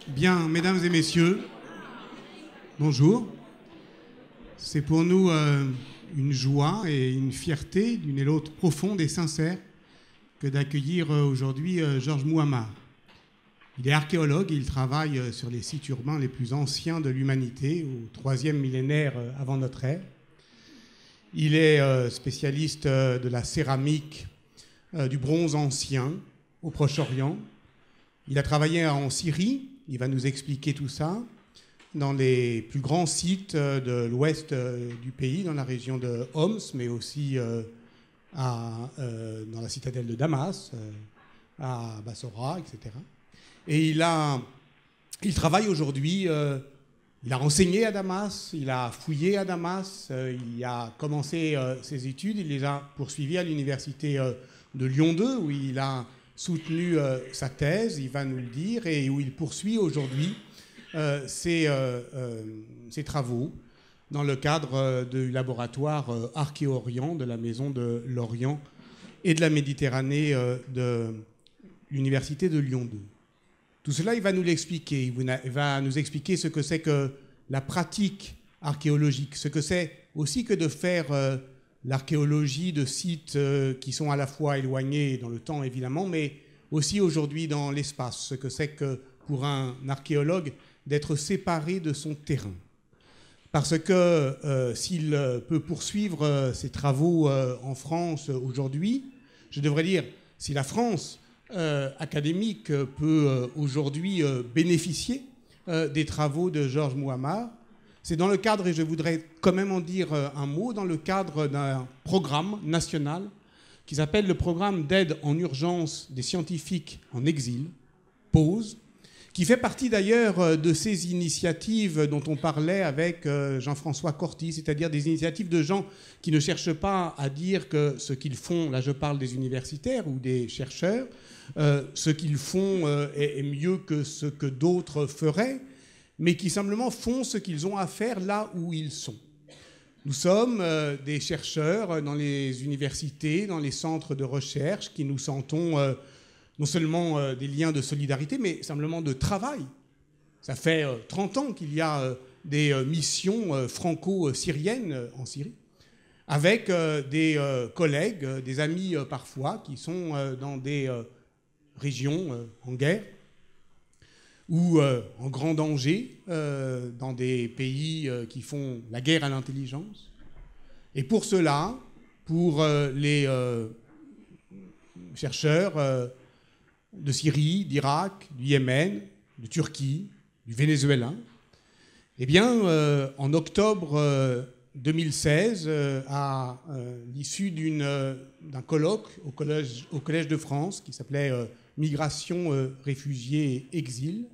Bien, mesdames et messieurs, bonjour. C'est pour nous une joie et une fierté d'une et l'autre profonde et sincère que d'accueillir aujourd'hui Georges Mouhamad. Il est archéologue et il travaille sur les sites urbains les plus anciens de l'humanité, au 3e millénaire avant notre ère. Il est spécialiste de la céramique, du bronze ancien au Proche-Orient. Il a travaillé en Syrie, il va nous expliquer tout ça, dans les plus grands sites de l'ouest du pays, dans la région de Homs, mais aussi dans la citadelle de Damas, à Bassora, etc. Et il travaille aujourd'hui, il a enseigné à Damas, il a fouillé à Damas, il a commencé ses études, il les a poursuivies à l'université de Lyon 2, où il a soutenu sa thèse, il va nous le dire, et où il poursuit aujourd'hui ses travaux dans le cadre du laboratoire Archéorient de la Maison de l'Orient et de la Méditerranée de l'université de Lyon 2. Tout cela, il va nous l'expliquer. Il va nous expliquer ce que c'est que la pratique archéologique, ce que c'est aussi que de faire l'archéologie de sites qui sont à la fois éloignés dans le temps, évidemment, mais aussi aujourd'hui dans l'espace, ce que c'est que pour un archéologue d'être séparé de son terrain. Parce que s'il peut poursuivre ses travaux en France aujourd'hui, je devrais dire, si la France académique peut aujourd'hui bénéficier des travaux de Georges Mouhamad, c'est dans le cadre, et je voudrais quand même en dire un mot, dans le cadre d'un programme national qui s'appelle le programme d'aide en urgence des scientifiques en exil, PAUSE, qui fait partie d'ailleurs de ces initiatives dont on parlait avec Jean-François Corti, c'est-à-dire des initiatives de gens qui ne cherchent pas à dire que ce qu'ils font, là je parle des universitaires ou des chercheurs, ce qu'ils font est mieux que ce que d'autres feraient, mais qui simplement font ce qu'ils ont à faire là où ils sont. Nous sommes des chercheurs dans les universités, dans les centres de recherche, qui nous sentons non seulement des liens de solidarité, mais simplement de travail. Ça fait 30 ans qu'il y a des missions franco-syriennes en Syrie, avec des collègues, des amis parfois, qui sont dans des régions en guerre ou en grand danger, dans des pays qui font la guerre à l'intelligence. Et pour cela, pour les chercheurs de Syrie, d'Irak, du Yémen, de Turquie, du Venezuela, eh bien, en octobre 2016, à l'issue d'un colloque au Collège de France qui s'appelait Migration, réfugiés et exil,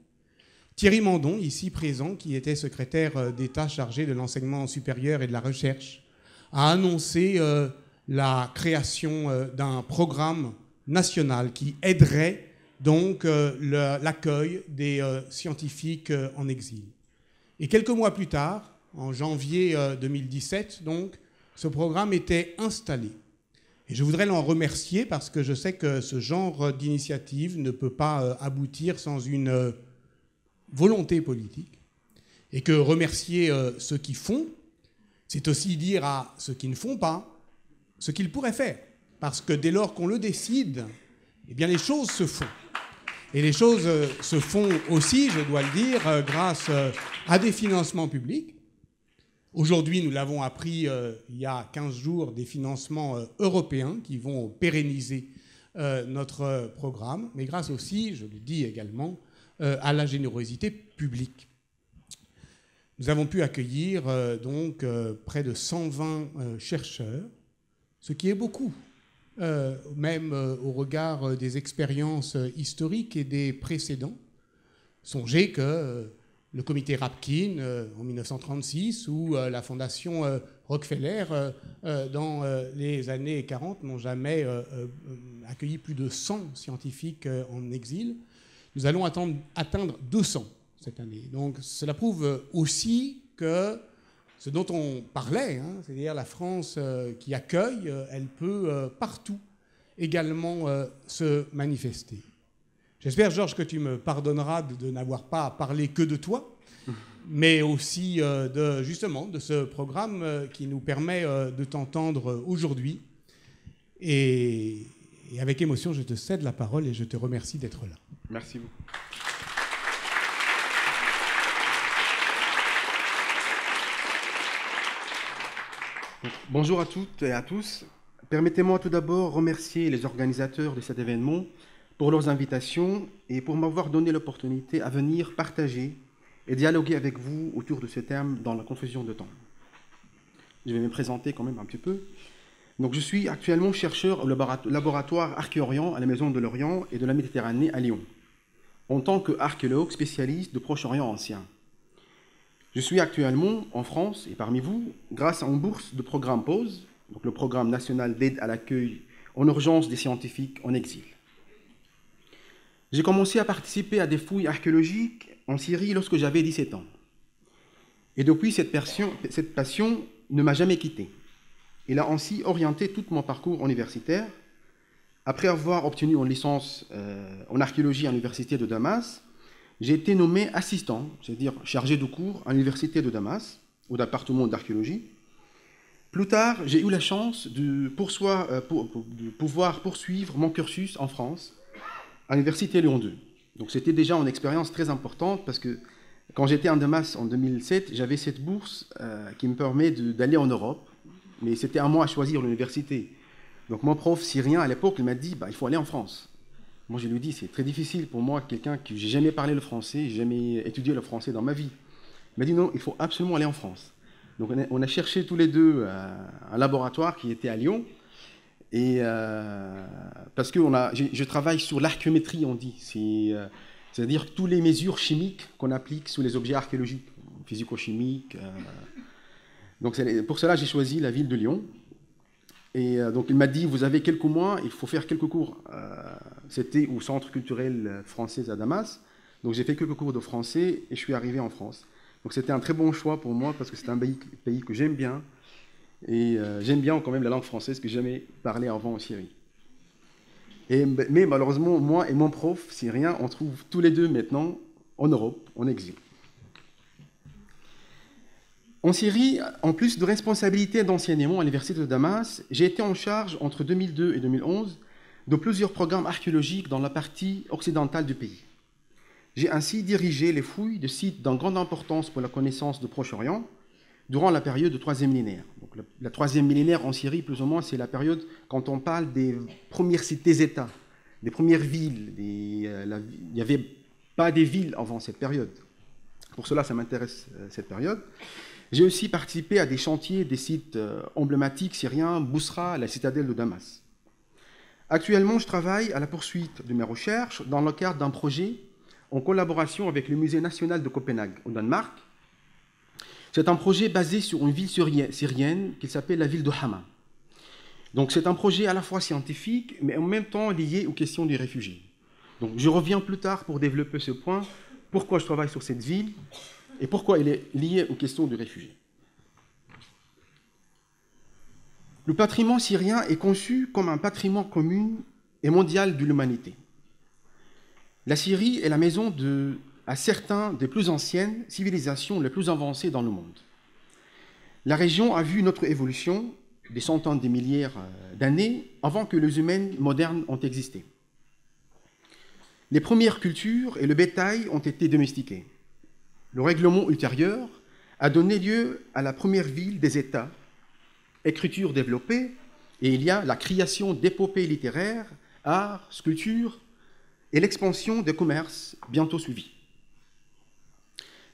Thierry Mandon, ici présent, qui était secrétaire d'État chargé de l'enseignement supérieur et de la recherche, a annoncé la création d'un programme national qui aiderait donc l'accueil des scientifiques en exil. Et quelques mois plus tard, en janvier 2017, donc, ce programme était installé. Et je voudrais l'en remercier parce que je sais que ce genre d'initiative ne peut pas aboutir sans une volonté politique. Et que remercier ceux qui font, c'est aussi dire à ceux qui ne font pas ce qu'ils pourraient faire. Parce que dès lors qu'on le décide, eh bien les choses se font. Et les choses se font aussi, je dois le dire, grâce à des financements publics. Aujourd'hui, nous l'avons appris il y a 15 jours, des financements européens qui vont pérenniser notre programme, mais grâce aussi, je le dis également, à la générosité publique. Nous avons pu accueillir donc près de 120 chercheurs, ce qui est beaucoup, même au regard des expériences historiques et des précédents. Songez que le comité Rapkin en 1936 ou la fondation Rockefeller dans les années 40 n'ont jamais accueilli plus de 100 scientifiques en exil. Nous allons atteindre 200 cette année. Donc cela prouve aussi que ce dont on parlait, c'est-à-dire la France qui accueille, elle peut partout également se manifester. J'espère, Georges, que tu me pardonneras de n'avoir pas parlé que de toi, mais aussi justement de ce programme qui nous permet de t'entendre aujourd'hui. Et avec émotion, je te cède la parole et je te remercie d'être là. Merci beaucoup. Bonjour à toutes et à tous. Permettez-moi tout d'abord remercier les organisateurs de cet événement pour leurs invitations et pour m'avoir donné l'opportunité à venir partager et dialoguer avec vous autour de ce thème dans la confusion de temps. Je vais me présenter quand même un petit peu. Donc, je suis actuellement chercheur au laboratoire Archéorient à la Maison de l'Orient et de la Méditerranée à Lyon, en tant qu'archéologue spécialiste de Proche-Orient ancien. Je suis actuellement en France et parmi vous grâce à une bourse de programme PAUSE, donc le programme national d'aide à l'accueil en urgence des scientifiques en exil. J'ai commencé à participer à des fouilles archéologiques en Syrie lorsque j'avais 17 ans. Et depuis, cette passion ne m'a jamais quitté. Elle a ainsi orienté tout mon parcours universitaire. Après avoir obtenu une licence en archéologie à l'université de Damas, j'ai été nommé assistant, c'est-à-dire chargé de cours à l'université de Damas, au département d'archéologie. Plus tard, j'ai eu la chance de pouvoir poursuivre mon cursus en France, à l'université Lyon 2. Donc c'était déjà une expérience très importante parce que quand j'étais en Damas en 2007, j'avais cette bourse qui me permet d'aller en Europe, mais c'était à moi à choisir l'université. Donc mon prof syrien à l'époque, il m'a dit il faut aller en France. Moi je lui ai dit c'est très difficile pour moi, quelqu'un qui j'ai jamais parlé le français, j'ai jamais étudié le français dans ma vie. Il m'a dit non, il faut absolument aller en France. Donc on a cherché tous les deux un laboratoire qui était à Lyon. Et parce que je travaille sur l'archéométrie, on dit. C'est-à-dire toutes les mesures chimiques qu'on applique sur les objets archéologiques, physico-chimiques. Donc pour cela, j'ai choisi la ville de Lyon. Et donc il m'a dit, vous avez quelques mois, il faut faire quelques cours. C'était au Centre culturel français à Damas. Donc j'ai fait quelques cours de français et je suis arrivé en France. Donc c'était un très bon choix pour moi parce que c'est un pays que j'aime bien. Et j'aime bien quand même la langue française que j'ai jamais parlé avant en Syrie. Mais malheureusement, moi et mon prof syrien, on trouve tous les deux maintenant en Europe, en exil. En Syrie, en plus de responsabilités d'enseignement à l'université de Damas, j'ai été en charge entre 2002 et 2011 de plusieurs programmes archéologiques dans la partie occidentale du pays. J'ai ainsi dirigé les fouilles de sites d'une grande importance pour la connaissance du Proche-Orient durant la période du 3e millénaire. Donc, la 3e millénaire en Syrie, plus ou moins, c'est la période quand on parle des premières cités-États, des premières villes. Il n'y avait pas des villes avant cette période. Pour cela, ça m'intéresse, cette période. J'ai aussi participé à des chantiers des sites emblématiques syriens, Bousra, la citadelle de Damas. Actuellement, je travaille à la poursuite de mes recherches dans le cadre d'un projet en collaboration avec le Musée national de Copenhague, au Danemark. C'est un projet basé sur une ville syrienne qui s'appelle la ville de Hama. Donc c'est un projet à la fois scientifique, mais en même temps lié aux questions des réfugiés. Donc je reviens plus tard pour développer ce point, pourquoi je travaille sur cette ville et pourquoi elle est liée aux questions des réfugiés. Le patrimoine syrien est conçu comme un patrimoine commun et mondial de l'humanité. La Syrie est la maison à certaines des plus anciennes civilisations les plus avancées dans le monde. La région a vu notre évolution des centaines de milliers d'années avant que les humains modernes ont existé. Les premières cultures et le bétail ont été domestiqués. Le règlement ultérieur a donné lieu à la première ville des États, écriture développée, et il y a la création d'épopées littéraires, arts, sculptures, et l'expansion des commerces bientôt suivis.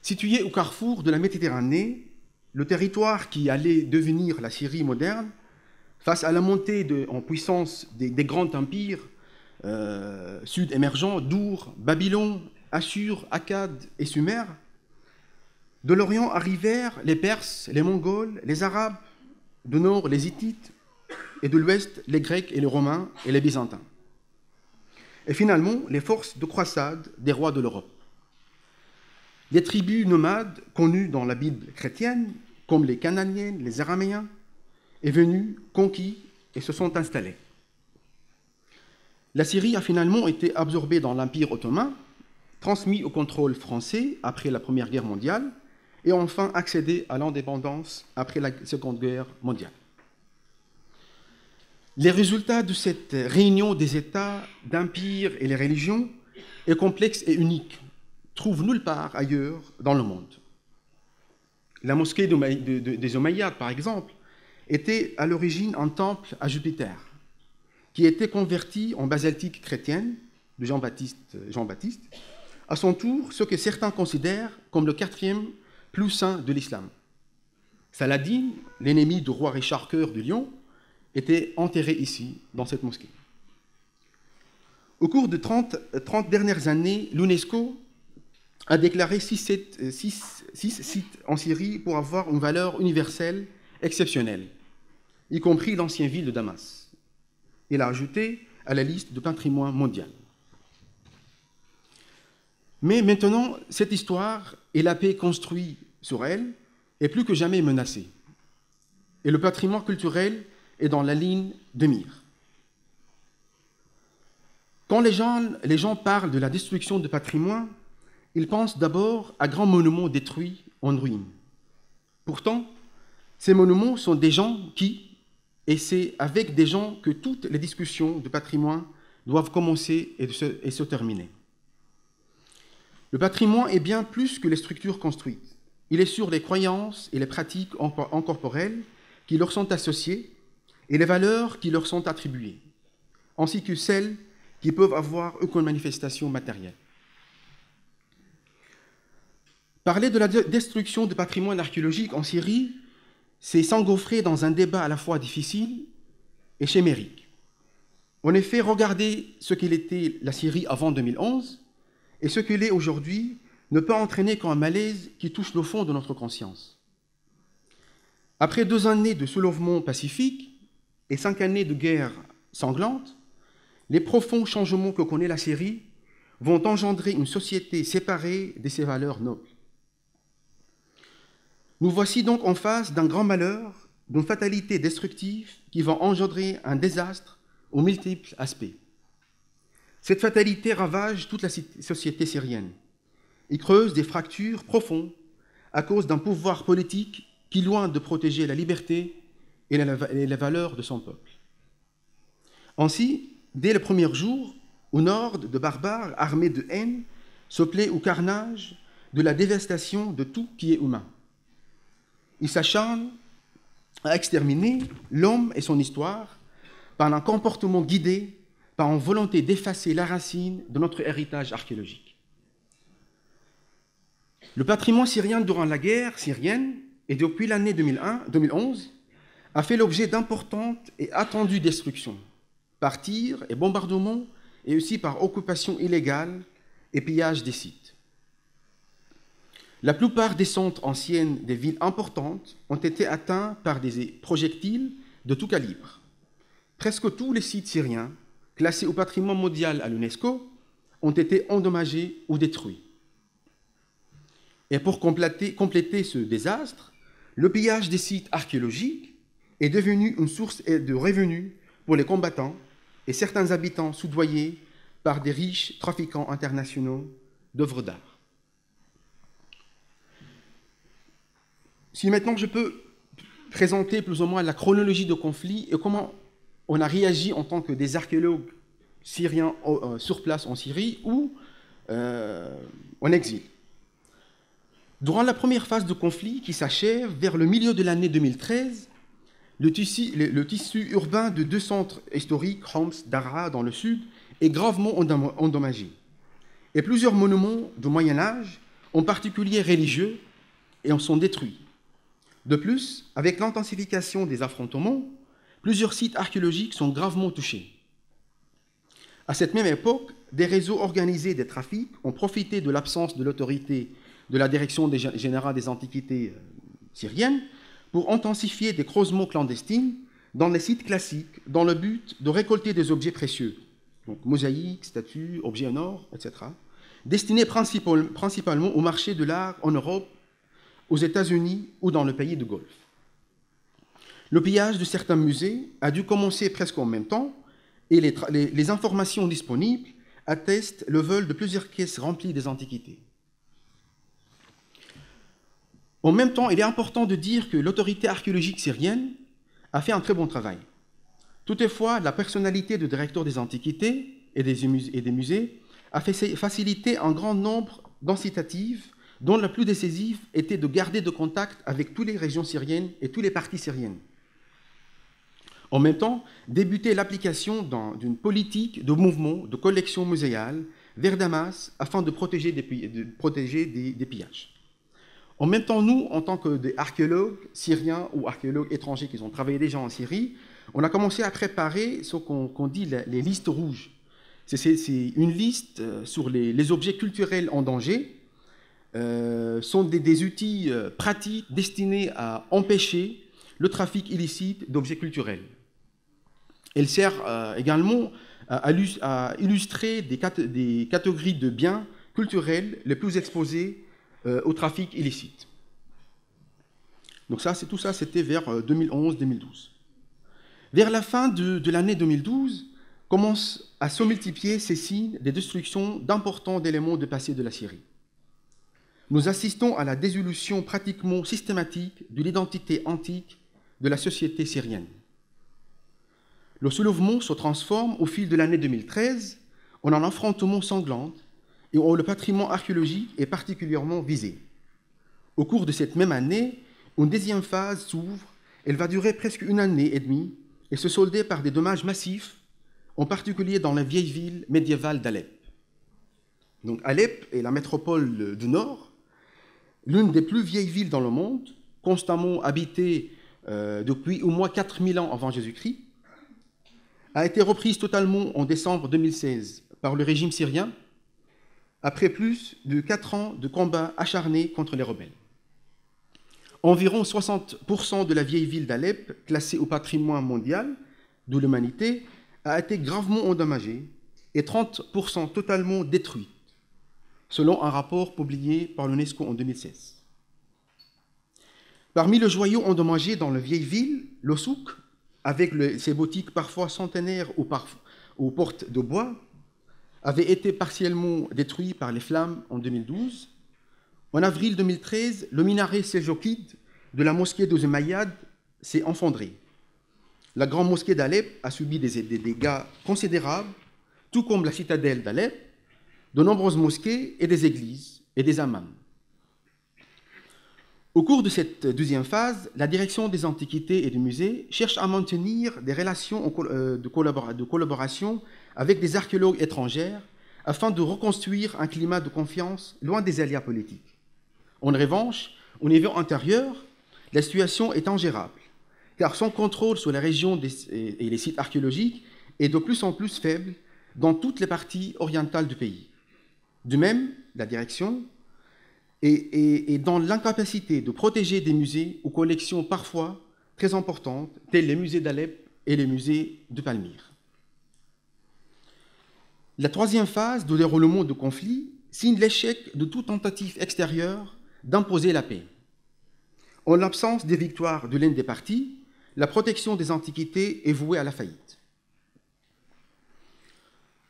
Situé au carrefour de la Méditerranée, le territoire qui allait devenir la Syrie moderne, face à la montée en puissance des grands empires sud-émergents, d'Our, Babylone, Assur, Akkad et Sumer, de l'Orient arrivèrent les Perses, les Mongols, les Arabes, du nord les Hittites, et de l'ouest les Grecs et les Romains et les Byzantins. Et finalement, les forces de croisade des rois de l'Europe. Des tribus nomades connues dans la Bible chrétienne, comme les Cananéens, les Araméens, est venue, conquis et se sont installés. La Syrie a finalement été absorbée dans l'Empire ottoman, transmis au contrôle français après la Première Guerre mondiale, et enfin accédé à l'indépendance après la Seconde Guerre mondiale. Les résultats de cette réunion des États, d'empires et les religions est complexe et unique, trouve nulle part ailleurs dans le monde. La mosquée des Omeyyades, par exemple, était à l'origine un temple à Jupiter, qui était converti en basaltique chrétienne de Jean-Baptiste, à son tour ce que certains considèrent comme le quatrième plus saint de l'islam. Saladin, l'ennemi du roi Richard Cœur de Lyon, était enterré ici, dans cette mosquée. Au cours de 30 dernières années, l'UNESCO a déclaré 6 sites en Syrie pour avoir une valeur universelle exceptionnelle, y compris l'ancienne ville de Damas. Il a ajouté à la liste de patrimoine mondial. Mais maintenant, cette histoire et la paix construite sur elle est plus que jamais menacée. Et le patrimoine culturel est dans la ligne de mire. Quand les gens parlent de la destruction de patrimoine, ils pensent d'abord à grands monuments détruits en ruine. Pourtant, ces monuments sont des gens et c'est avec des gens que toutes les discussions de patrimoine doivent commencer et se terminer. Le patrimoine est bien plus que les structures construites. Il est sur les croyances et les pratiques incorporelles qui leur sont associées et les valeurs qui leur sont attribuées, ainsi que celles qui peuvent avoir aucune manifestation matérielle. Parler de la destruction du patrimoine archéologique en Syrie, c'est s'engouffrer dans un débat à la fois difficile et chimérique. En effet, regardez ce qu'il était la Syrie avant 2011 et ce qu'il est aujourd'hui ne peut entraîner qu'un malaise qui touche le fond de notre conscience. Après 2 années de soulèvement pacifique et 5 années de guerre sanglante, les profonds changements que connaît la Syrie vont engendrer une société séparée de ses valeurs nobles. Nous voici donc en face d'un grand malheur, d'une fatalité destructive qui va engendrer un désastre aux multiples aspects. Cette fatalité ravage toute la société syrienne et creuse des fractures profondes à cause d'un pouvoir politique qui, loin de protéger la liberté et les valeurs de son peuple. Ainsi, dès le premier jour, au nord, de barbares armés de haine se plaient au carnage de la dévastation de tout qui est humain. Ils s'acharnent à exterminer l'homme et son histoire par un comportement guidé par une volonté d'effacer la racine de notre héritage archéologique. Le patrimoine syrien durant la guerre syrienne et depuis l'année 2011 a fait l'objet d'importantes et attendues destructions, par tirs et bombardements et aussi par occupation illégale et pillage des sites. La plupart des centres anciennes des villes importantes ont été atteints par des projectiles de tout calibre. Presque tous les sites syriens classés au patrimoine mondial à l'UNESCO ont été endommagés ou détruits. Et pour compléter ce désastre, le pillage des sites archéologiques est devenu une source de revenus pour les combattants et certains habitants soudoyés par des riches trafiquants internationaux d'œuvres d'art. Si maintenant je peux présenter plus ou moins la chronologie du conflit et comment on a réagi en tant que des archéologues syriens sur place en Syrie ou en exil. Durant la première phase du conflit qui s'achève vers le milieu de l'année 2013, le tissu urbain de 2 centres historiques, Homs, Daraa dans le sud, est gravement endommagé. Et plusieurs monuments du Moyen-Âge, en particulier religieux, en sont détruits. De plus, avec l'intensification des affrontements, plusieurs sites archéologiques sont gravement touchés. À cette même époque, des réseaux organisés de trafic ont profité de l'absence de l'autorité de la Direction générale des antiquités syriennes pour intensifier des creusements clandestins dans les sites classiques dans le but de récolter des objets précieux, donc mosaïques, statues, objets en or, etc., destinés principalement au marché de l'art en Europe, aux États-Unis ou dans le pays du Golfe. Le pillage de certains musées a dû commencer presque en même temps et les informations disponibles attestent le vol de plusieurs caisses remplies des antiquités. En même temps, il est important de dire que l'autorité archéologique syrienne a fait un très bon travail. Toutefois, la personnalité du directeur des antiquités et des musées a facilité un grand nombre d'incitatives dont la plus décisive était de garder de contact avec toutes les régions syriennes et toutes les parties syriennes. En même temps, débuter l'application d'une politique de mouvement de collection muséale vers Damas afin de protéger des pillages. En même temps, nous, en tant qu'archéologues syriens ou archéologues étrangers qui ont travaillé déjà en Syrie, on a commencé à préparer ce qu'on dit les listes rouges. C'est une liste sur les objets culturels en danger. Sont des outils pratiques destinés à empêcher le trafic illicite d'objets culturels. Elle sert également à illustrer des catégories de biens culturels les plus exposés au trafic illicite. Donc tout ça, c'était vers 2011-2012. Vers la fin de l'année 2012, commencent à se multiplier ces signes de destruction d'importants éléments du passé de la Syrie. Nous assistons à la dissolution pratiquement systématique de l'identité antique de la société syrienne. Le soulèvement se transforme au fil de l'année 2013 en un affrontement sanglant et où le patrimoine archéologique est particulièrement visé. Au cours de cette même année, une deuxième phase s'ouvre. Elle va durer presque une année et demie et se solder par des dommages massifs, en particulier dans la vieille ville médiévale d'Alep. Donc Alep est la métropole du Nord, l'une des plus vieilles villes dans le monde, constamment habitée depuis au moins 4000 ans avant Jésus-Christ, a été reprise totalement en décembre 2016 par le régime syrien, après plus de 4 ans de combats acharnés contre les rebelles. Environ 60% de la vieille ville d'Alep, classée au patrimoine mondial de l'humanité, a été gravement endommagée et 30% totalement détruite, selon un rapport publié par l'UNESCO en 2016. Parmi les joyaux endommagés dans la vieille ville, le souk, avec ses boutiques parfois centenaires aux portes de bois, avait été partiellement détruit par les flammes en 2012. En avril 2013, le minaret seljokide de la mosquée des Umayyads s'est effondré. La grande mosquée d'Alep a subi des dégâts considérables, tout comme la citadelle d'Alep, de nombreuses mosquées et des églises et des hammams. Au cours de cette deuxième phase, la direction des antiquités et des musées cherche à maintenir des relations de collaboration avec des archéologues étrangers afin de reconstruire un climat de confiance loin des aléas politiques. En revanche, au niveau intérieur, la situation est ingérable, car son contrôle sur la région et les sites archéologiques est de plus en plus faible dans toutes les parties orientales du pays. De même, la direction est dans l'incapacité de protéger des musées aux collections parfois très importantes, tels les musées d'Alep et les musées de Palmyre. La troisième phase de déroulement du conflit signe l'échec de toute tentative extérieure d'imposer la paix. En l'absence des victoires de l'une des parties, la protection des antiquités est vouée à la faillite.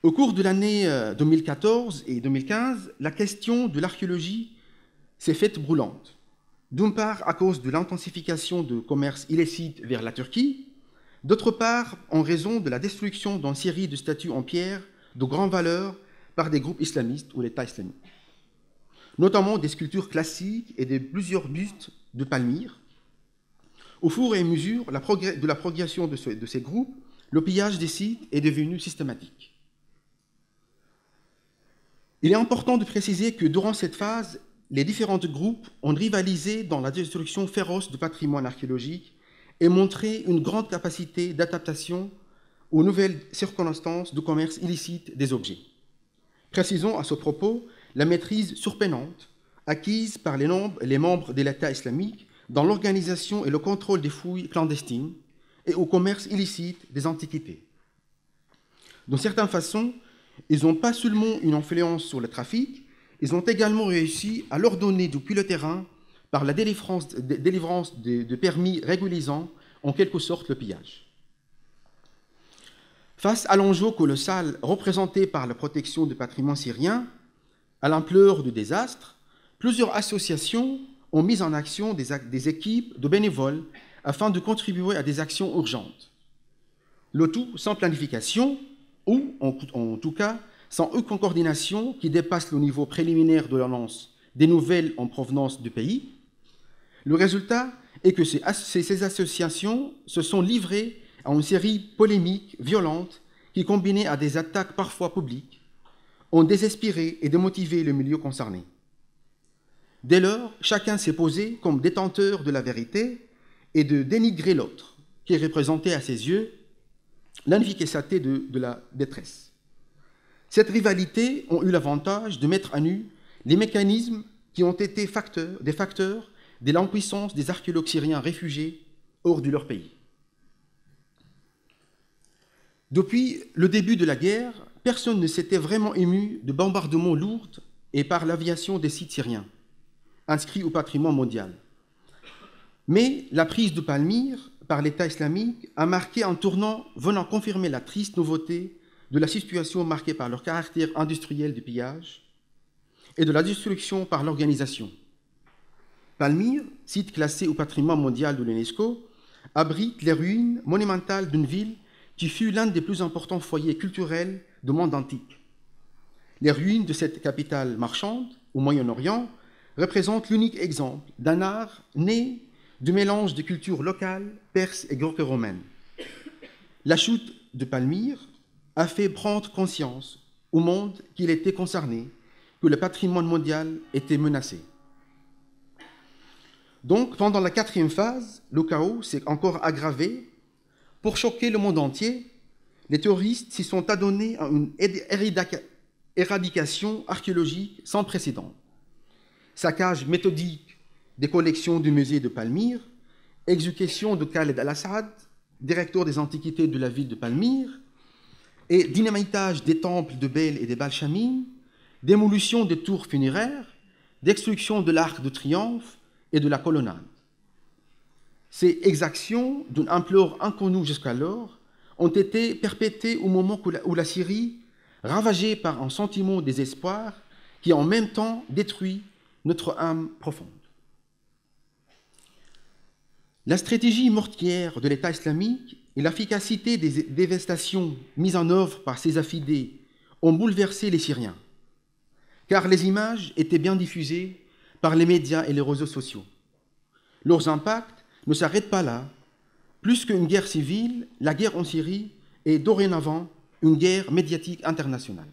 Au cours de l'année 2014 et 2015, la question de l'archéologie s'est faite brûlante. D'une part, à cause de l'intensification du commerce illicite vers la Turquie, d'autre part, en raison de la destruction d'une série de statues en pierre de grande valeur par des groupes islamistes ou l'État islamique, notamment des sculptures classiques et de plusieurs bustes de Palmyre. Au fur et à mesure de la progression de ces groupes, le pillage des sites est devenu systématique. Il est important de préciser que durant cette phase, les différents groupes ont rivalisé dans la destruction féroce du patrimoine archéologique et montré une grande capacité d'adaptation aux nouvelles circonstances du commerce illicite des objets. Précisons à ce propos la maîtrise surprenante acquise par les membres de l'État islamique dans l'organisation et le contrôle des fouilles clandestines et au commerce illicite des antiquités. D'une certaine façon, ils n'ont pas seulement une influence sur le trafic, ils ont également réussi à l'ordonner depuis le terrain par la délivrance de permis régularisant en quelque sorte le pillage. Face à l'enjeu colossal représenté par la protection du patrimoine syrien, à l'ampleur du désastre, plusieurs associations ont mis en action des équipes de bénévoles afin de contribuer à des actions urgentes. Le tout sans planification ou, en tout cas, sans aucune coordination qui dépasse le niveau préliminaire de l'annonce des nouvelles en provenance du pays. Le résultat est que ces associations se sont livrées à une série polémique, violente, qui, combinée à des attaques parfois publiques, ont désespéré et démotivé le milieu concerné. Dès lors, chacun s'est posé comme détenteur de la vérité et de dénigrer l'autre, qui représentait à ses yeux l'inefficacité de la détresse. Cette rivalité a eu l'avantage de mettre à nu les mécanismes qui ont été des facteurs de l'impuissance des archéologues syriens réfugiés hors de leur pays. Depuis le début de la guerre, personne ne s'était vraiment ému de bombardements lourds et par l'aviation des sites syriens, inscrits au patrimoine mondial. Mais la prise de Palmyre par l'État islamique a marqué un tournant venant confirmer la triste nouveauté de la situation marquée par leur caractère industriel du pillage et de la destruction par l'organisation. Palmyre, site classé au patrimoine mondial de l'UNESCO, abrite les ruines monumentales d'une ville qui fut l'un des plus importants foyers culturels du monde antique. Les ruines de cette capitale marchande au Moyen-Orient représentent l'unique exemple d'un art né du mélange de cultures locales, perses et gréco-romaines. La chute de Palmyre a fait prendre conscience au monde qu'il était concerné, que le patrimoine mondial était menacé. Donc, pendant la 4e phase, le chaos s'est encore aggravé. Pour choquer le monde entier, les terroristes s'y sont adonnés à une éradication archéologique sans précédent. Saccage méthodique des collections du musée de Palmyre, exécution de Khaled al-Assad, directeur des antiquités de la ville de Palmyre, et dynamitage des temples de Bel et des Balchamines, démolition des tours funéraires, destruction de l'arc de triomphe et de la colonnade. Ces exactions, d'une ampleur inconnue jusqu'alors, ont été perpétrées au moment où la Syrie, ravagée par un sentiment de désespoir, qui en même temps détruit notre âme profonde. La stratégie meurtrière de l'État islamique et l'efficacité des dévastations mises en œuvre par ses affidés ont bouleversé les Syriens, car les images étaient bien diffusées par les médias et les réseaux sociaux. Leurs impacts ne s'arrête pas là. Plus qu'une guerre civile, la guerre en Syrie est dorénavant une guerre médiatique internationale.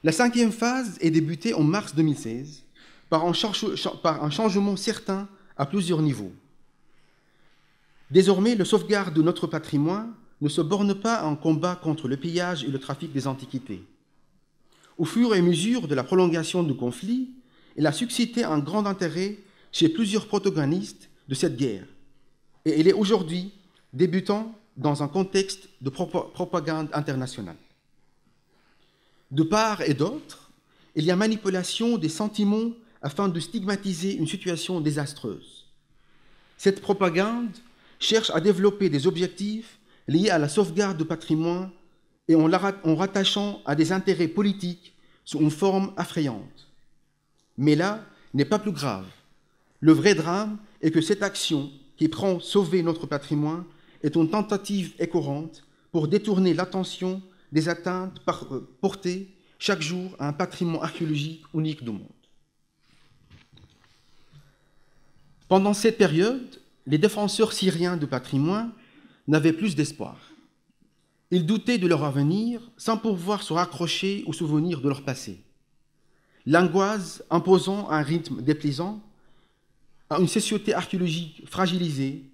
La 5e phase est débutée en mars 2016 par un changement certain à plusieurs niveaux. Désormais, le sauvegarde de notre patrimoine ne se borne pas à un combat contre le pillage et le trafic des antiquités. Au fur et à mesure de la prolongation du conflit, il a suscité un grand intérêt chez plusieurs protagonistes de cette guerre. Et il est aujourd'hui débutant dans un contexte de propagande internationale. De part et d'autre, il y a manipulation des sentiments afin de stigmatiser une situation désastreuse. Cette propagande cherche à développer des objectifs liés à la sauvegarde du patrimoine et en rattachant à des intérêts politiques sous une forme effrayante. Mais là n'est pas plus grave. Le vrai drame est que cette action qui prend sauver notre patrimoine est une tentative écœurante pour détourner l'attention des atteintes portées chaque jour à un patrimoine archéologique unique du monde. Pendant cette période, les défenseurs syriens du patrimoine n'avaient plus d'espoir. Ils doutaient de leur avenir sans pouvoir se raccrocher aux souvenirs de leur passé. L'angoisse imposant un rythme déplaisant à une société archéologique fragilisée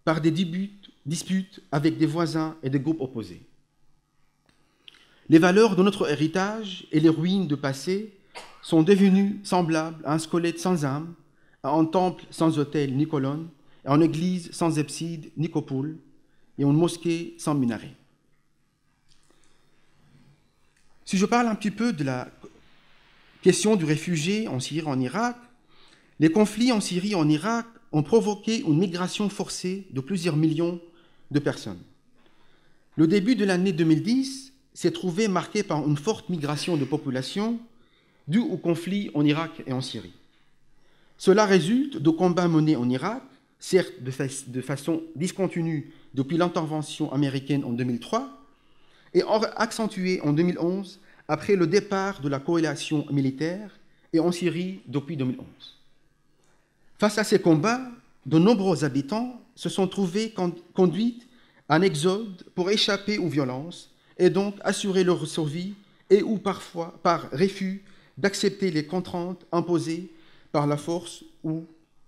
par des disputes avec des voisins et des groupes opposés. Les valeurs de notre héritage et les ruines du passé sont devenues semblables à un squelette sans âme, à un temple sans autel ni colonne, à une église sans abside ni coupole, et à une mosquée sans minaret. Si je parle un petit peu de la question du réfugié en Syrie et en Irak, les conflits en Syrie et en Irak ont provoqué une migration forcée de plusieurs millions de personnes. Le début de l'année 2010 s'est trouvé marqué par une forte migration de population due au conflit en Irak et en Syrie. Cela résulte de combats menés en Irak, certes de façon discontinue depuis l'intervention américaine en 2003, et accentuée en 2011 après le départ de la coalition militaire, et en Syrie depuis 2011. Face à ces combats, de nombreux habitants se sont trouvés conduits à un exode pour échapper aux violences et donc assurer leur survie et ou parfois par refus d'accepter les contraintes imposées par la force où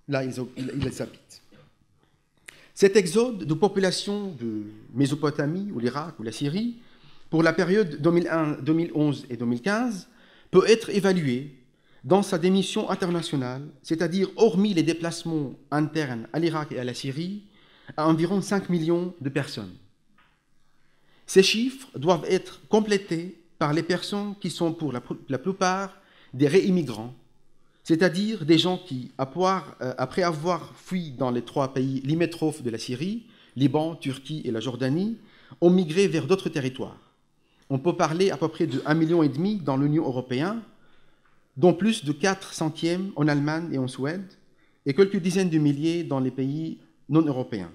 là ils habitent. Cet exode de population de Mésopotamie ou l'Irak ou la Syrie pour la période 2011 et 2015 peut être évalué dans sa dimension internationale, c'est-à-dire hormis les déplacements internes à l'Irak et à la Syrie, à environ 5 millions de personnes. Ces chiffres doivent être complétés par les personnes qui sont pour la plupart des réimmigrants, c'est-à-dire des gens qui, après avoir fui dans les 3 pays limitrophes de la Syrie, Liban, Turquie et la Jordanie, ont migré vers d'autres territoires. On peut parler à peu près de 1,5 million dans l'Union européenne, dont plus de 4/5 en Allemagne et en Suède, et quelques dizaines de milliers dans les pays non européens.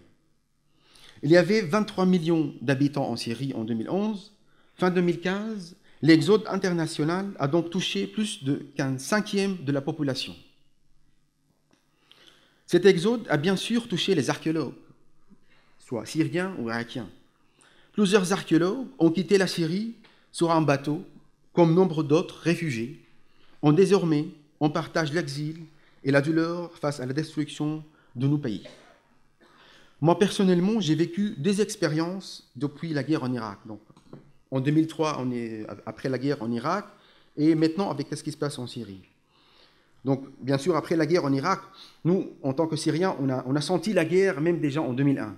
Il y avait 23 millions d'habitants en Syrie en 2011. Fin 2015, l'exode international a donc touché plus qu'un 1/5 de la population. Cet exode a bien sûr touché les archéologues, soit syriens ou irakiens. Plusieurs archéologues ont quitté la Syrie sur un bateau, comme nombre d'autres réfugiés. Désormais, on partage l'exil et la douleur face à la destruction de nos pays. Moi, personnellement, j'ai vécu des expériences depuis la guerre en Irak. Donc, en 2003, on est après la guerre en Irak, et maintenant avec ce qui se passe en Syrie. Donc, bien sûr, après la guerre en Irak, nous, en tant que Syriens, on a senti la guerre même déjà en 2001.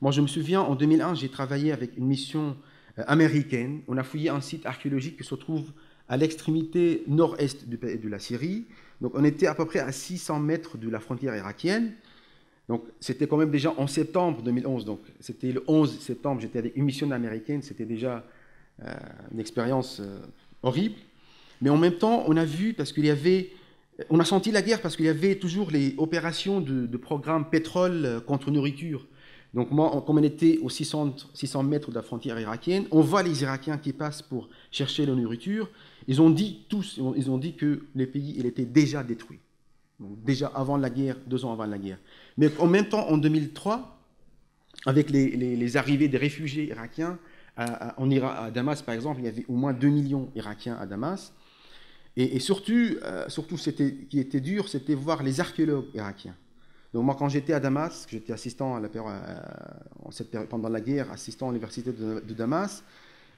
Moi, je me souviens, en 2001, j'ai travaillé avec une mission américaine. On a fouillé un site archéologique qui se trouve à l'extrémité nord-est de la Syrie. Donc, on était à peu près à 600 mètres de la frontière irakienne. Donc, c'était quand même déjà en septembre 2011. Donc, c'était le 11 septembre, j'étais avec une mission américaine. C'était déjà une expérience horrible. Mais en même temps, on a vu, on a senti la guerre parce qu'il y avait toujours les opérations de programme pétrole contre nourriture. Donc moi, comme on était aux 600 mètres de la frontière irakienne, on voit les Irakiens qui passent pour chercher la nourriture. Ils ont dit que le pays il était déjà détruit. Donc déjà avant la guerre, 2 ans avant la guerre. Mais en même temps, en 2003, avec les arrivées des réfugiés irakiens, à Damas par exemple, il y avait au moins 2 millions d'Irakiens à Damas. Et surtout, ce qui était dur, c'était voir les archéologues irakiens. Donc moi, quand j'étais à Damas, j'étais assistant pendant la guerre, assistant à l'université de Damas,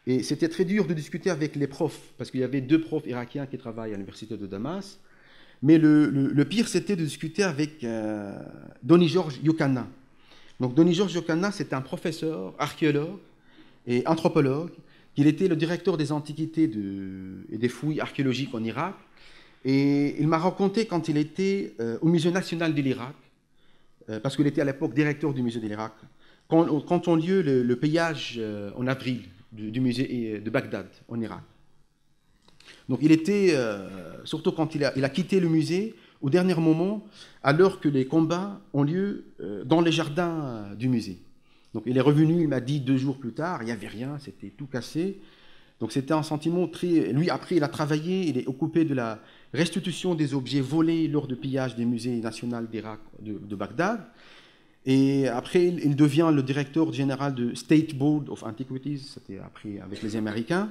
et c'était très dur de discuter avec les profs, parce qu'il y avait 2 profs irakiens qui travaillent à l'université de Damas. Mais le pire, c'était de discuter avec Donny George Yokana. Donc Donny George Yokana, c'était un professeur, archéologue et anthropologue. Il était le directeur des antiquités et des fouilles archéologiques en Irak. Et il m'a raconté quand il était au Musée national de l'Irak, parce qu'il était à l'époque directeur du musée de l'Irak, quand ont lieu le pillage en avril du musée de Bagdad, en Irak. Donc il était, surtout quand il a quitté le musée, au dernier moment, alors que les combats ont lieu dans les jardins du musée. Donc il est revenu, il m'a dit 2 jours plus tard, il n'y avait rien, c'était tout cassé. Donc c'était un sentiment très... Lui, après, il a travaillé, il est occupé de la restitution des objets volés lors du pillage des musées nationaux d'Irak de Bagdad. Et après, il devient le directeur général de State Board of Antiquities, c'était après avec les Américains.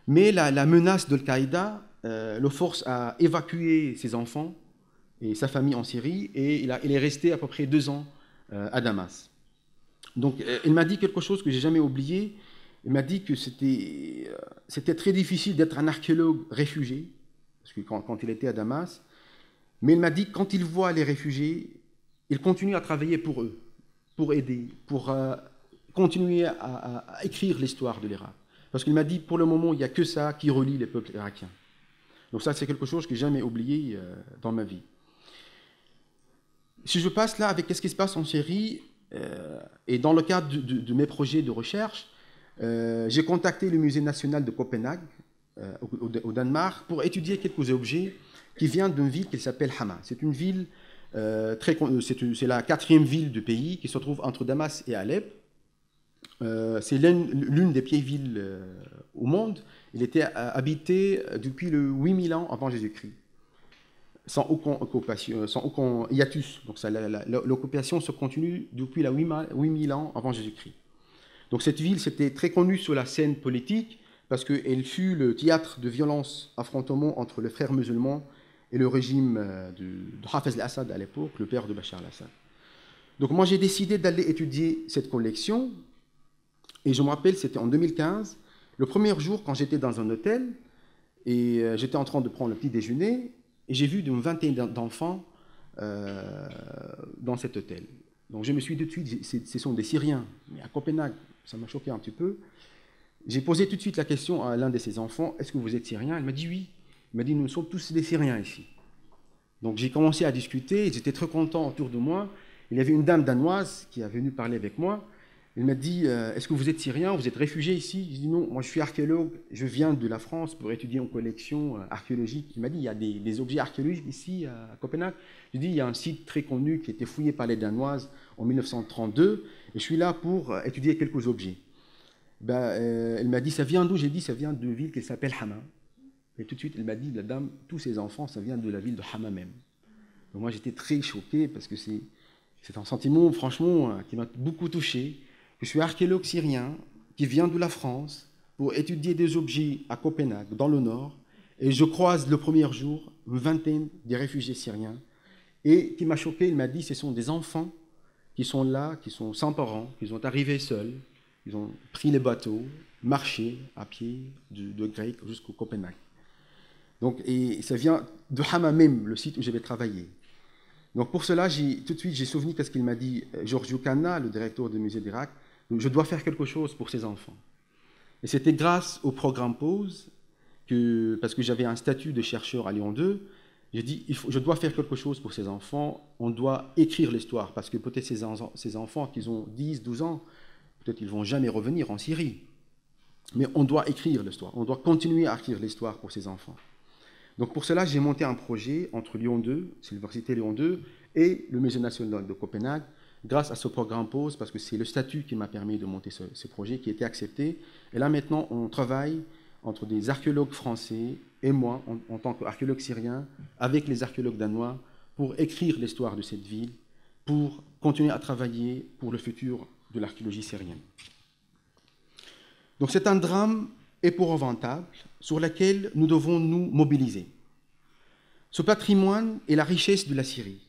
Mais la menace d'Al-Qaïda le force à évacuer ses enfants et sa famille en Syrie, et il est resté à peu près 2 ans à Damas. Donc il m'a dit quelque chose que je n'ai jamais oublié. Il m'a dit que c'était très difficile d'être un archéologue réfugié, parce que quand il était à Damas, mais il m'a dit que quand il voit les réfugiés, il continue à travailler pour eux, pour aider, pour continuer à écrire l'histoire de l'Irak. Parce qu'il m'a dit, pour le moment, il n'y a que ça qui relie les peuples irakiens. Donc ça, c'est quelque chose que je n'ai jamais oublié dans ma vie. Si je passe là avec ce qui se passe en Syrie, et dans le cadre de mes projets de recherche, j'ai contacté le musée national de Copenhague, au Danemark, pour étudier quelques objets qui viennent d'une ville qui s'appelle Hama. C'est une ville, c'est la 4e ville du pays qui se trouve entre Damas et Alep. C'est l'une des vieilles villes au monde. Il était habité depuis le 8000 ans avant Jésus-Christ, sans aucun hiatus. Donc l'occupation se continue depuis la 8000 ans avant Jésus-Christ. Donc cette ville, c'était très connue sur la scène politique parce qu'elle fut le théâtre de violences, affrontements entre les frères musulmans et le régime de Hafez al-Assad à l'époque, le père de Bachar al-Assad. Donc moi, j'ai décidé d'aller étudier cette collection. Et je me rappelle, c'était en 2015, le premier jour quand j'étais dans un hôtel, et j'étais en train de prendre le petit déjeuner, et j'ai vu une vingtaine d'enfants dans cet hôtel. Donc je me suis dit tout de suite, ce sont des Syriens. Mais à Copenhague, ça m'a choqué un petit peu. J'ai posé tout de suite la question à l'un de ces enfants, est-ce que vous êtes Syrien? Il m'a dit oui. Il m'a dit, nous sommes tous des Syriens ici. Donc j'ai commencé à discuter, j'étais très content autour de moi. Il y avait une dame danoise qui est venue parler avec moi. Elle m'a dit, est-ce que vous êtes Syrien? Vous êtes réfugié ici? J'ai dit non, moi je suis archéologue, je viens de la France pour étudier une collection archéologique. Il m'a dit, il y a des objets archéologiques ici à Copenhague. J'ai dit, il y a un site très connu qui a été fouillé par les Danoises en 1932, et je suis là pour étudier quelques objets. Elle m'a dit, ça vient d'où? J'ai dit, ça vient d'une ville qui s'appelle Hama. Et tout de suite, elle m'a dit, la dame, tous ces enfants, ça vient de la ville de Hama même. Donc moi j'étais très choqué parce que c'est un sentiment, franchement, qui m'a beaucoup touché. Je suis archéologue syrien qui vient de la France pour étudier des objets à Copenhague, dans le nord, et je croise le premier jour une vingtaine de réfugiés syriens, et qui m'a choqué, il m'a dit, ce sont des enfants qui sont là, qui sont sans parents, qui sont arrivés seuls, ils ont pris les bateaux, marché à pied de Grec jusqu'au Copenhague. Donc, et ça vient de Hama même, le site où j'avais travaillé. Donc pour cela, tout de suite, j'ai souvenu qu'est-ce qu'il m'a dit Giorgio Canna, le directeur du musée d'Irak, je dois faire quelque chose pour ces enfants. Et c'était grâce au programme PAUSE, parce que j'avais un statut de chercheur à Lyon 2, j'ai dit, je dois faire quelque chose pour ces enfants, on doit écrire l'histoire, parce que peut-être ces enfants qui ont 10, 12 ans, peut-être qu'ils ne vont jamais revenir en Syrie. Mais on doit écrire l'histoire, on doit continuer à écrire l'histoire pour ces enfants. Donc pour cela, j'ai monté un projet entre Lyon 2, c'est l'université Lyon 2, et le musée national de Copenhague, grâce à ce programme PAUSE, parce que c'est le statut qui m'a permis de monter ce projet, qui a été accepté. Et là maintenant, on travaille entre des archéologues français et moi, en tant qu'archéologue syrien, avec les archéologues danois, pour écrire l'histoire de cette ville, pour continuer à travailler pour le futur de l'archéologie syrienne. Donc c'est un drame épouvantable sur lequel nous devons nous mobiliser. Ce patrimoine est la richesse de la Syrie,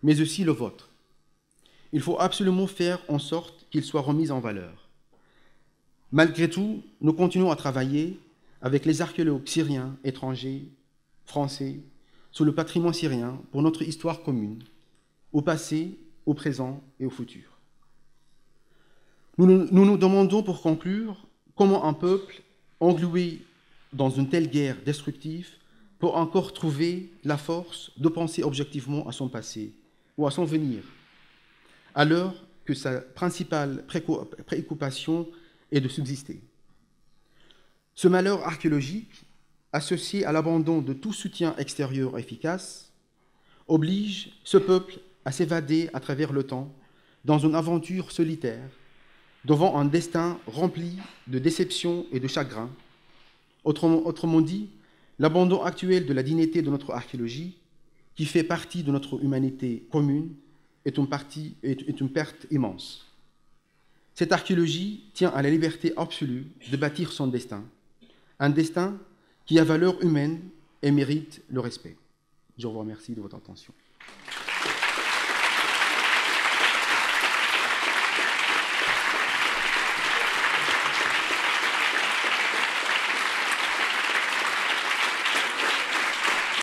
mais aussi le vôtre. Il faut absolument faire en sorte qu'il soit remis en valeur. Malgré tout, nous continuons à travailler avec les archéologues syriens, étrangers, français, sur le patrimoine syrien pour notre histoire commune, au passé, au présent et au futur. Nous nous demandons pour conclure comment un peuple englué dans une telle guerre destructive peut encore trouver la force de penser objectivement à son passé ou à son venir, alors que sa principale préoccupation est de subsister. Ce malheur archéologique, associé à l'abandon de tout soutien extérieur efficace, oblige ce peuple à s'évader à travers le temps dans une aventure solitaire, devant un destin rempli de déceptions et de chagrins. Autrement dit, l'abandon actuel de la dignité de notre archéologie, qui fait partie de notre humanité commune, est une perte immense. Cette archéologie tient à la liberté absolue de bâtir son destin, un destin qui a valeur humaine et mérite le respect. Je vous remercie de votre attention.